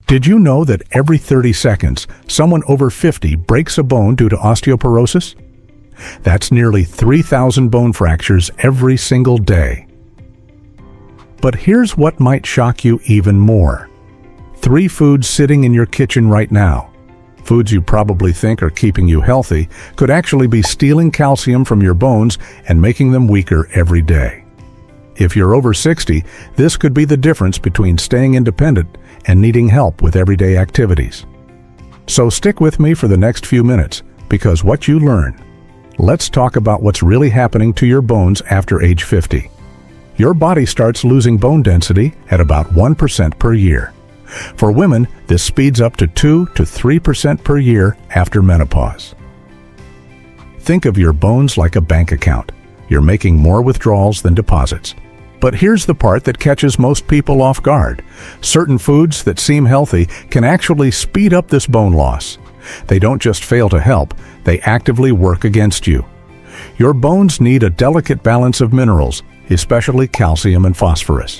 Did you know that every 30 seconds, someone over 50 breaks a bone due to osteoporosis? That's nearly 3,000 bone fractures every single day. But here's what might shock you even more. 3 foods sitting in your kitchen right now, foods you probably think are keeping you healthy, could actually be stealing calcium from your bones and making them weaker every day. If you're over 60, this could be the difference between staying independent and needing help with everyday activities. So stick with me for the next few minutes, because what you learn, let's talk about what's really happening to your bones after age 50. Your body starts losing bone density at about 1% per year. For women, this speeds up to 2 to 3% per year after menopause. Think of your bones like a bank account. You're making more withdrawals than deposits. But here's the part that catches most people off guard. Certain foods that seem healthy can actually speed up this bone loss. They don't just fail to help, they actively work against you. Your bones need a delicate balance of minerals, especially calcium and phosphorus.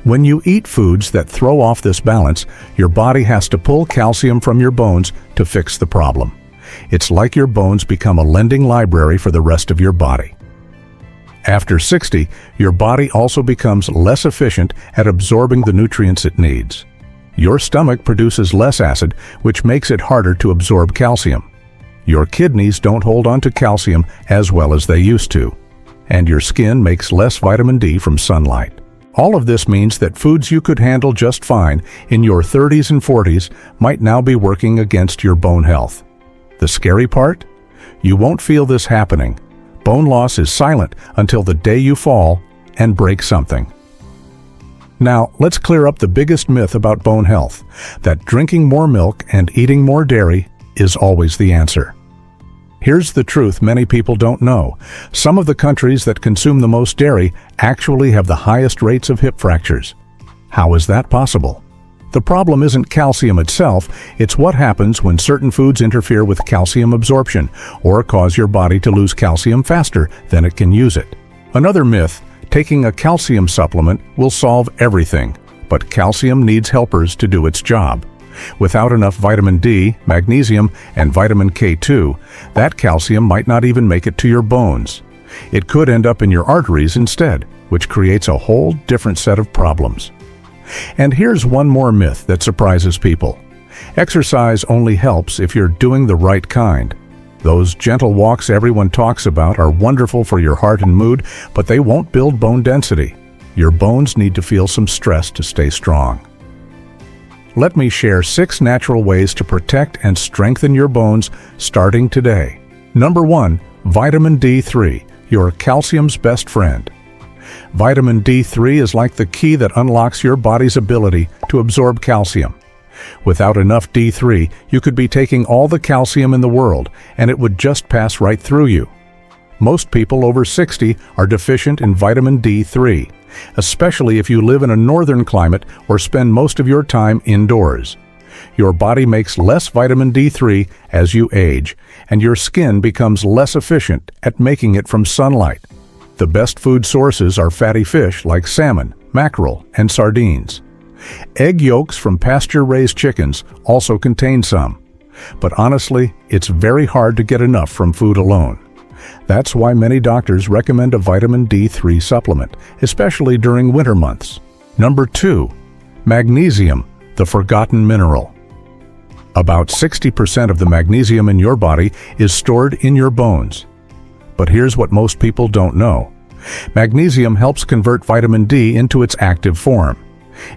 When you eat foods that throw off this balance, your body has to pull calcium from your bones to fix the problem. It's like your bones become a lending library for the rest of your body. After 60, your body also becomes less efficient at absorbing the nutrients it needs. Your stomach produces less acid, which makes it harder to absorb calcium. Your kidneys don't hold on to calcium as well as they used to. And your skin makes less vitamin D from sunlight. All of this means that foods you could handle just fine in your 30s and 40s might now be working against your bone health. The scary part? You won't feel this happening. Bone loss is silent until the day you fall and break something. Now, let's clear up the biggest myth about bone health, that drinking more milk and eating more dairy is always the answer. Here's the truth many people don't know. Some of the countries that consume the most dairy actually have the highest rates of hip fractures. How is that possible? The problem isn't calcium itself, it's what happens when certain foods interfere with calcium absorption or cause your body to lose calcium faster than it can use it. Another myth, taking a calcium supplement will solve everything, but calcium needs helpers to do its job. Without enough vitamin D, magnesium, and vitamin K2, that calcium might not even make it to your bones. It could end up in your arteries instead, which creates a whole different set of problems. And here's one more myth that surprises people. Exercise only helps if you're doing the right kind. Those gentle walks everyone talks about are wonderful for your heart and mood, but they won't build bone density. Your bones need to feel some stress to stay strong. Let me share 6 natural ways to protect and strengthen your bones starting today. Number 1, vitamin D3, your calcium's best friend. Vitamin D3 is like the key that unlocks your body's ability to absorb calcium. Without enough D3, you could be taking all the calcium in the world, and it would just pass right through you. Most people over 60 are deficient in vitamin D3, especially if you live in a northern climate or spend most of your time indoors. Your body makes less vitamin D3 as you age, and your skin becomes less efficient at making it from sunlight. The best food sources are fatty fish like salmon, mackerel, and sardines. Egg yolks from pasture-raised chickens also contain some. But honestly, it's very hard to get enough from food alone. That's why many doctors recommend a vitamin D3 supplement, especially during winter months. Number 2, magnesium, the forgotten mineral. About 60% of the magnesium in your body is stored in your bones. But here's what most people don't know. Magnesium helps convert vitamin D into its active form.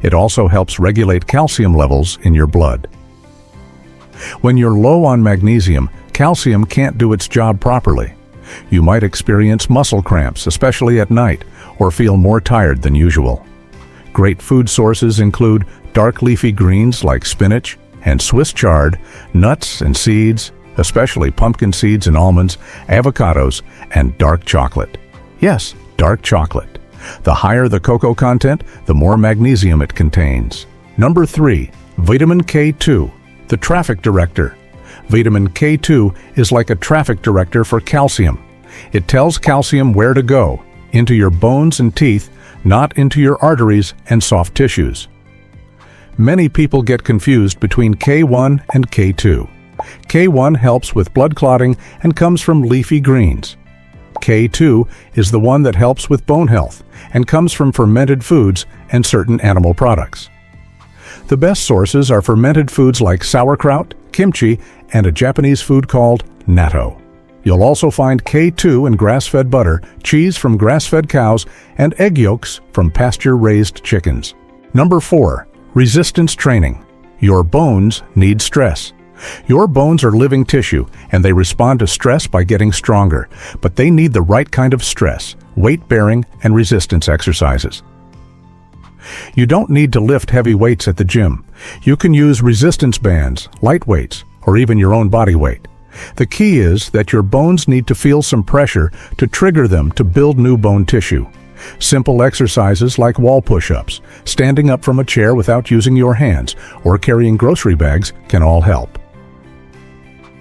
It also helps regulate calcium levels in your blood. When you're low on magnesium, calcium can't do its job properly. You might experience muscle cramps, especially at night, or feel more tired than usual. Great food sources include dark leafy greens like spinach and Swiss chard, nuts and seeds, especially pumpkin seeds and almonds, avocados, and dark chocolate. Yes, dark chocolate. The higher the cocoa content, the more magnesium it contains. Number 3, vitamin K2, the traffic director. Vitamin K2 is like a traffic director for calcium. It tells calcium where to go, into your bones and teeth, not into your arteries and soft tissues. Many people get confused between K1 and K2. K1 helps with blood clotting and comes from leafy greens. K2 is the one that helps with bone health and comes from fermented foods and certain animal products. The best sources are fermented foods like sauerkraut, kimchi, and a Japanese food called natto. You'll also find K2 in grass-fed butter, cheese from grass-fed cows, and egg yolks from pasture-raised chickens. Number 4. Resistance training. Your bones need stress. Your bones are living tissue, and they respond to stress by getting stronger, but they need the right kind of stress, weight-bearing, and resistance exercises. You don't need to lift heavy weights at the gym. You can use resistance bands, light weights, or even your own body weight. The key is that your bones need to feel some pressure to trigger them to build new bone tissue. Simple exercises like wall push-ups, standing up from a chair without using your hands, or carrying grocery bags can all help.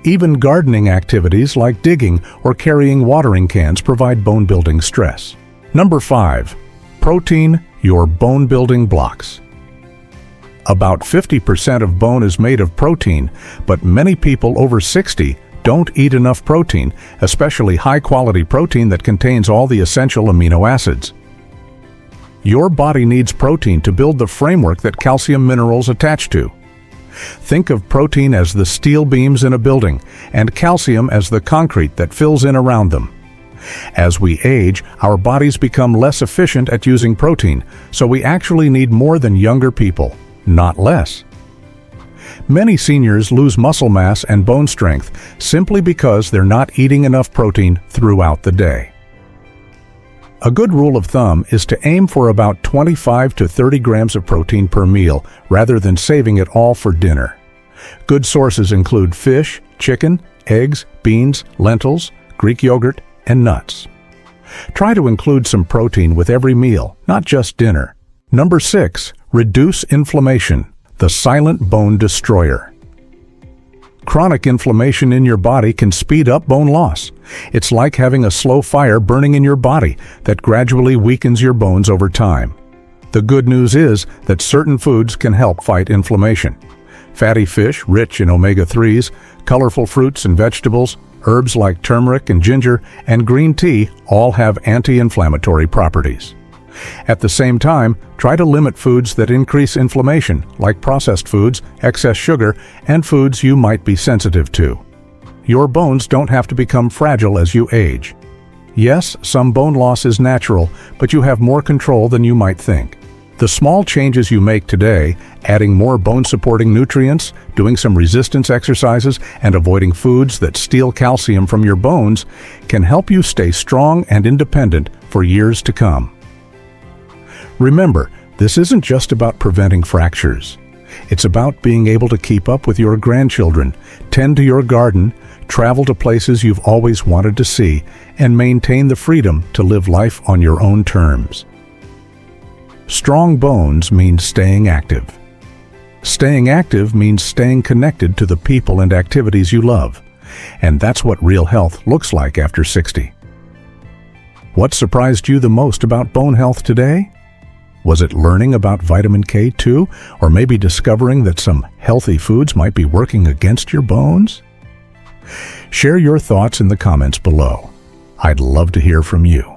Even gardening activities like digging or carrying watering cans provide bone-building stress. Number 5. Protein, your bone-building blocks. About 50% of bone is made of protein, but many people over 60 don't eat enough protein, especially high-quality protein that contains all the essential amino acids. Your body needs protein to build the framework that calcium minerals attach to. Think of protein as the steel beams in a building, and calcium as the concrete that fills in around them. As we age, our bodies become less efficient at using protein, so we actually need more than younger people, not less. Many seniors lose muscle mass and bone strength simply because they're not eating enough protein throughout the day. A good rule of thumb is to aim for about 25 to 30 grams of protein per meal rather than saving it all for dinner. Good sources include fish, chicken, eggs, beans, lentils, Greek yogurt, and nuts. Try to include some protein with every meal, not just dinner. Number 6. Reduce inflammation, the silent bone destroyer. Chronic inflammation in your body can speed up bone loss. It's like having a slow fire burning in your body that gradually weakens your bones over time. The good news is that certain foods can help fight inflammation. Fatty fish rich in omega-3s, colorful fruits and vegetables, herbs like turmeric and ginger, and green tea all have anti-inflammatory properties. At the same time, try to limit foods that increase inflammation, like processed foods, excess sugar, and foods you might be sensitive to. Your bones don't have to become fragile as you age. Yes, some bone loss is natural, but you have more control than you might think. The small changes you make today, adding more bone-supporting nutrients, doing some resistance exercises, and avoiding foods that steal calcium from your bones, can help you stay strong and independent for years to come. Remember, this isn't just about preventing fractures. It's about being able to keep up with your grandchildren, tend to your garden, travel to places you've always wanted to see, and maintain the freedom to live life on your own terms. Strong bones means staying active. Staying active means staying connected to the people and activities you love. And that's what real health looks like after 60. What surprised you the most about bone health today? Was it learning about vitamin K2, or maybe discovering that some healthy foods might be working against your bones? Share your thoughts in the comments below. I'd love to hear from you.